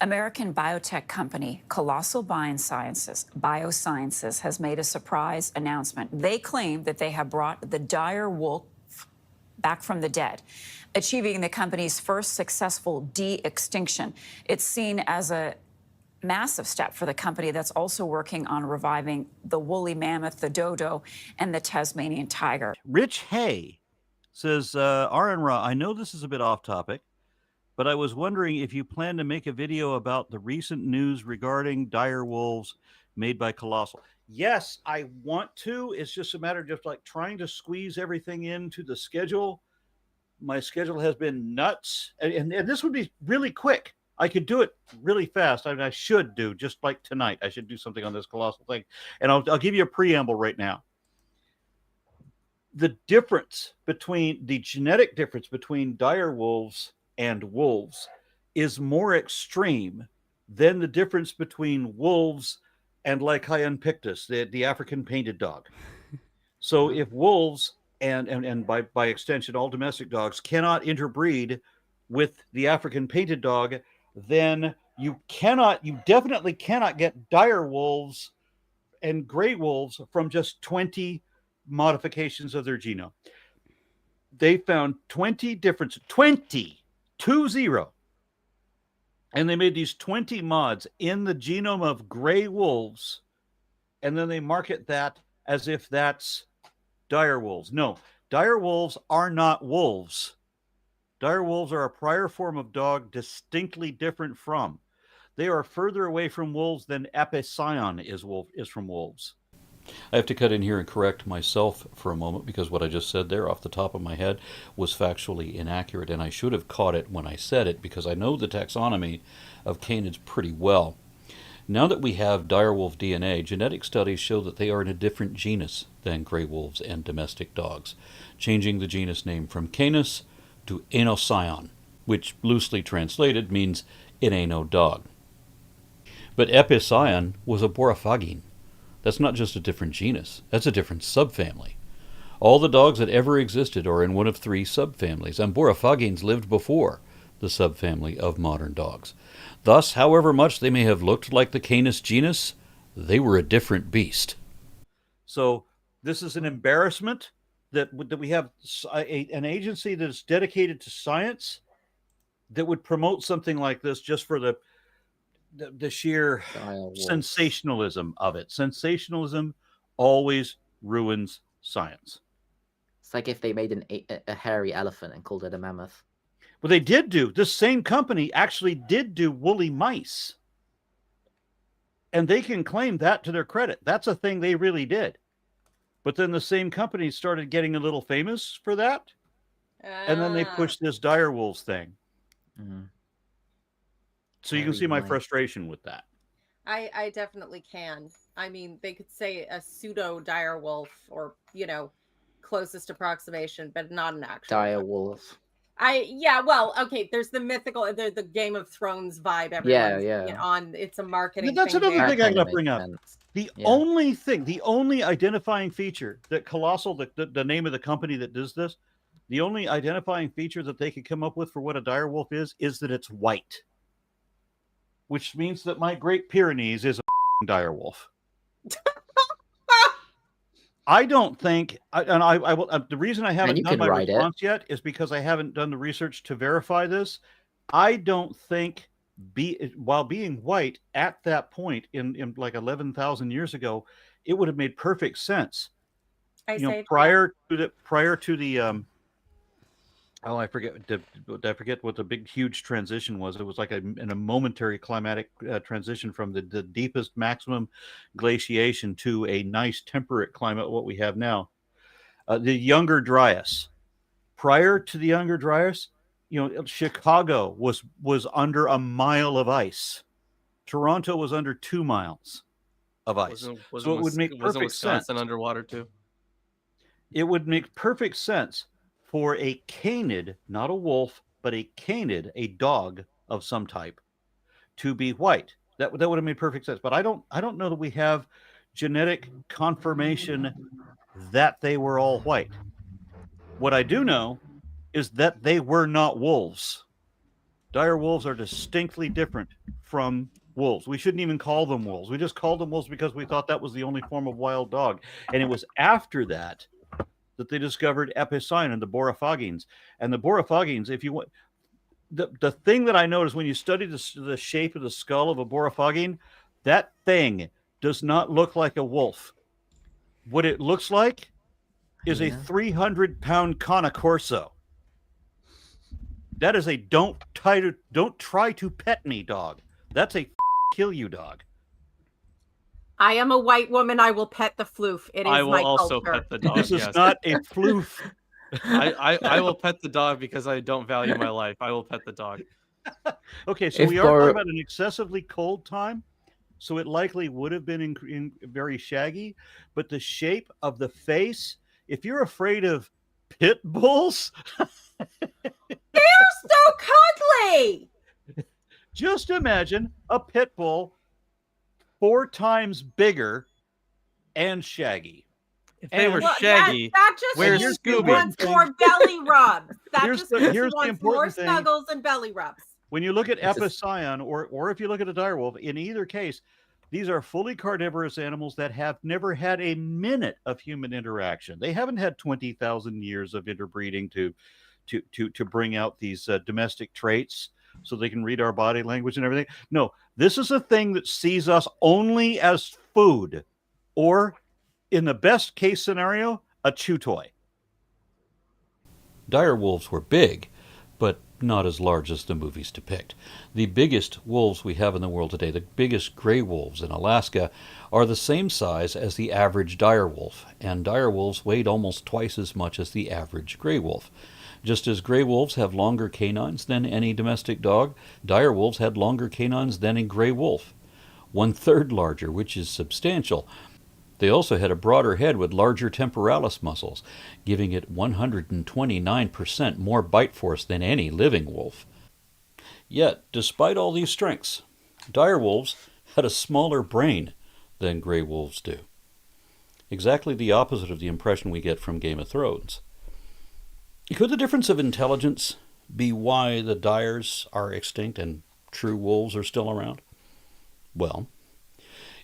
American biotech company Colossal Biosciences has made a surprise announcement. They claim that they have brought the dire wolf back from the dead, achieving the company's first successful de-extinction. It's seen as a massive step for the company that's also working on reviving the woolly mammoth, the dodo, and the Tasmanian tiger. Rich Hay says, Aron-Ra, I know this is a bit off topic, but I was wondering if you plan to make a video about the recent news regarding dire wolves made by Colossal. Yes, I want to. It's just a matter of just like trying to squeeze everything into the schedule. My schedule has been nuts, and this would be really quick. I could do it really fast. I should do, just like tonight. I should do something on this Colossal thing. And I'll give you a preamble right now. The genetic difference between dire wolves and wolves is more extreme than the difference between wolves and Lycaon pictus, the African painted dog. So if wolves and by extension all domestic dogs cannot interbreed with the African painted dog, then you definitely cannot get dire wolves and gray wolves from just 20 modifications of their genome. They found 20 differences, 20, and they made these 20 mods in the genome of gray wolves, and then they market that as if that's dire wolves. No, dire wolves are not wolves. Dire wolves are a prior form of dog distinctly different from. They are further away from wolves than epicyon is from wolves. I have to cut in here and correct myself for a moment because what I just said there off the top of my head was factually inaccurate, and I should have caught it when I said it because I know the taxonomy of canids pretty well. Now that we have direwolf DNA, genetic studies show that they are in a different genus than gray wolves and domestic dogs, changing the genus name from Canis to Anoscion, which loosely translated means it ain't no dog. But Epicyon was a Borophagine. That's not just a different genus, that's a different subfamily. All the dogs that ever existed are in one of three subfamilies, and Borophagines lived before the subfamily of modern dogs. Thus, however much they may have looked like the Canis genus, they were a different beast. So this is an embarrassment that we have an agency that is dedicated to science that would promote something like this just for the sheer sensationalism of it. Sensationalism always ruins science. It's like if they made a hairy elephant and called it a mammoth. Well, they did do. This same company actually did do woolly mice. And they can claim that to their credit. That's a thing they really did. But then the same company started getting a little famous for that. And then they pushed this dire wolves thing. Mm-hmm. So you can see my frustration with that. I definitely can. I mean, they could say a pseudo dire wolf or, closest approximation, but not an actual dire wolf. Okay, there's the mythical, the Game of Thrones vibe. It's a marketing That's thing. Another thing I'm going to bring up. The only identifying feature that Colossal, the name of the company that does this, the only identifying feature that they could come up with for what a dire wolf is that it's white. Which means that my Great Pyrenees is a dire wolf. I don't think, I will. The reason I haven't done my response yet is because I haven't done the research to verify this. I don't think, while being white at that point in like 11,000 years ago, it would have made perfect sense. Prior to the I forget what the big huge transition was. It was like a momentary climatic transition from the deepest maximum glaciation to a nice temperate climate, what we have now. The Younger Dryas. Prior to the Younger Dryas, Chicago was under a mile of ice. Toronto was under 2 miles of ice. So it would make perfect sense. Wisconsin underwater too. It would make perfect sense for a canid, not a wolf, but a canid, a dog of some type, to be white. That would have made perfect sense. But I don't know that we have genetic confirmation that they were all white. What I do know is that they were not wolves. Dire wolves are distinctly different from wolves. We shouldn't even call them wolves. We just called them wolves because we thought that was the only form of wild dog. And it was after that that they discovered epicyon and the borophagines. And the borophagines, if you want, the thing that I noticed when you study the shape of the skull of a borophagine, that thing does not look like a wolf. What it looks like is a 300-pound Cane Corso. That is a don't try to pet me dog. That's a kill you dog. I am a white woman. I will pet the floof. It is I will my also culture. pet the dog. This is yes. not a floof. I will pet the dog because I don't value my life. I will pet the dog. Okay, so we are talking about an excessively cold time, so it likely would have been in very shaggy, but the shape of the face, if you're afraid of pit bulls, They're so cuddly. just imagine a pit bull 4 times bigger and shaggy. If they were Well, shaggy, that just where's means he Scooby? wants more belly rubs. That Here's just the- means here's he the wants more important thing. snuggles and belly rubs. When you look at epicyon or if you look at a direwolf, in either case, these are fully carnivorous animals that have never had a minute of human interaction. They haven't had 20,000 years of interbreeding to bring out these domestic traits so they can read our body language and everything. No, this is a thing that sees us only as food, or in the best case scenario, a chew toy. Dire wolves were big, but not as large as the movies depict. The biggest wolves we have in the world today, the biggest gray wolves in Alaska, are the same size as the average dire wolf, and dire wolves weighed almost twice as much as the average gray wolf. Just as gray wolves have longer canines than any domestic dog, dire wolves had longer canines than a gray wolf, 1/3 larger, which is substantial. They also had a broader head with larger temporalis muscles, giving it 129% more bite force than any living wolf. Yet, despite all these strengths, dire wolves had a smaller brain than gray wolves do. Exactly the opposite of the impression we get from Game of Thrones. Could the difference of intelligence be why the Dyers are extinct and true wolves are still around? Well,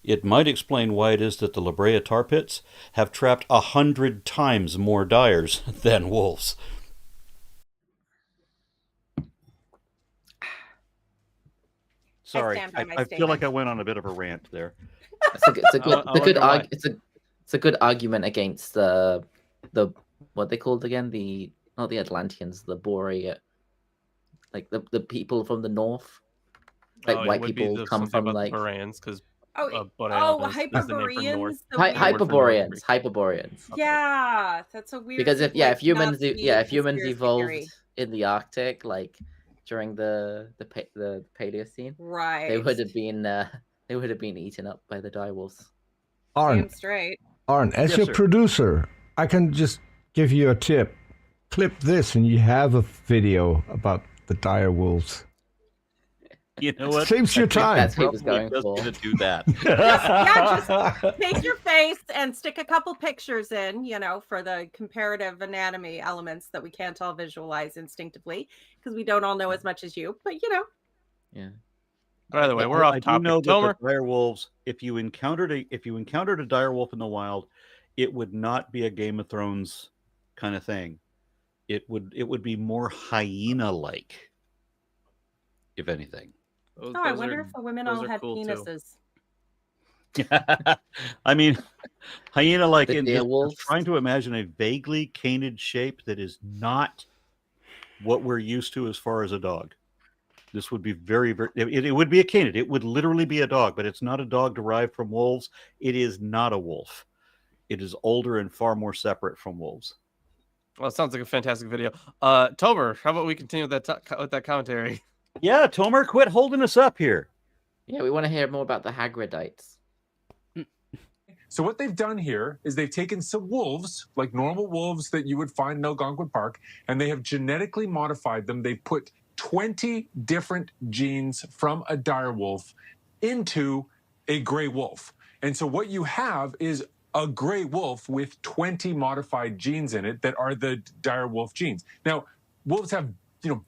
it might explain why it is that the La Brea tar pits have trapped 100 times more Dyers than wolves. Sorry, stand by my I feel like statement. I went on a bit of a rant there. It's a good argument against the what they called again, the not the Atlanteans, the Borea, like the people from the north. Like white people come from like Boreans, because Hyperboreans. Hyperboreans. Yeah, that's a weird. Because if humans conspiracy evolved theory. in the Arctic, like during the Paleocene, Right, they would have been eaten up by the direwolves. Damn straight. Arn, as Yes, your sir. producer, I can just give you a tip. Clip this and you have a video about the dire wolves. You know what? Saves your time. That's what he was Probably going just for. gonna do that. Just take your face and stick a couple pictures in, for the comparative anatomy elements that we can't all visualize instinctively because we don't all know as much as you, but Yeah. By the way, we're off I topic. do know that Tomer, the dire wolves, if you encountered a dire wolf in the wild, it would not be a Game of Thrones kind of thing. It would be more hyena-like, if anything. I wonder if the women all had cool, too. penises. I mean, hyena-like The in deer just wolves? trying to imagine a vaguely canid shape that is not what we're used to as far as a dog. This would be very, very. It would be a canid. It would literally be a dog, but it's not a dog derived from wolves. It is not a wolf. It is older and far more separate from wolves. Well, it sounds like a fantastic video. Tomer, how about we continue with that commentary? Yeah, Tomer, quit holding us up here. Yeah, we want to hear more about the Hagridites. So what they've done here is they've taken some wolves, like normal wolves that you would find in Algonquin Park, and they have genetically modified them. They've put 20 different genes from a dire wolf into a gray wolf. And so what you have is a gray wolf with 20 modified genes in it that are the dire wolf genes. Now, wolves have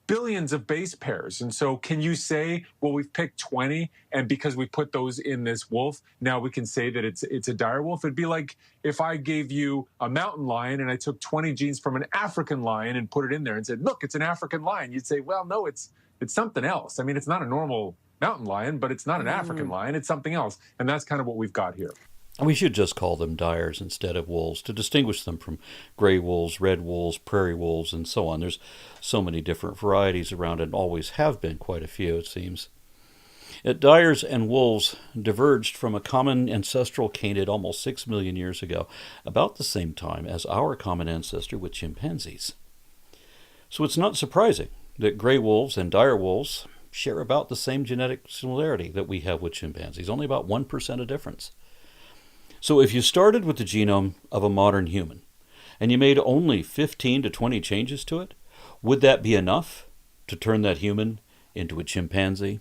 billions of base pairs. And so can you say, well, we've picked 20, and because we put those in this wolf, now we can say that it's a dire wolf? It'd be like if I gave you a mountain lion and I took 20 genes from an African lion and put it in there and said, look, it's an African lion. You'd say, well, no, it's something else. I mean, it's not a normal mountain lion, but it's not an African lion. It's something else. And that's kind of what we've got here. We should just call them dyers instead of wolves to distinguish them from gray wolves, red wolves, prairie wolves, and so on. There's so many different varieties around and always have been quite a few, it seems. Dyers and wolves diverged from a common ancestral canid almost 6 million years ago, about the same time as our common ancestor with chimpanzees. So it's not surprising that gray wolves and dire wolves share about the same genetic similarity that we have with chimpanzees, only about 1% of difference. So if you started with the genome of a modern human and you made only 15 to 20 changes to it, would that be enough to turn that human into a chimpanzee?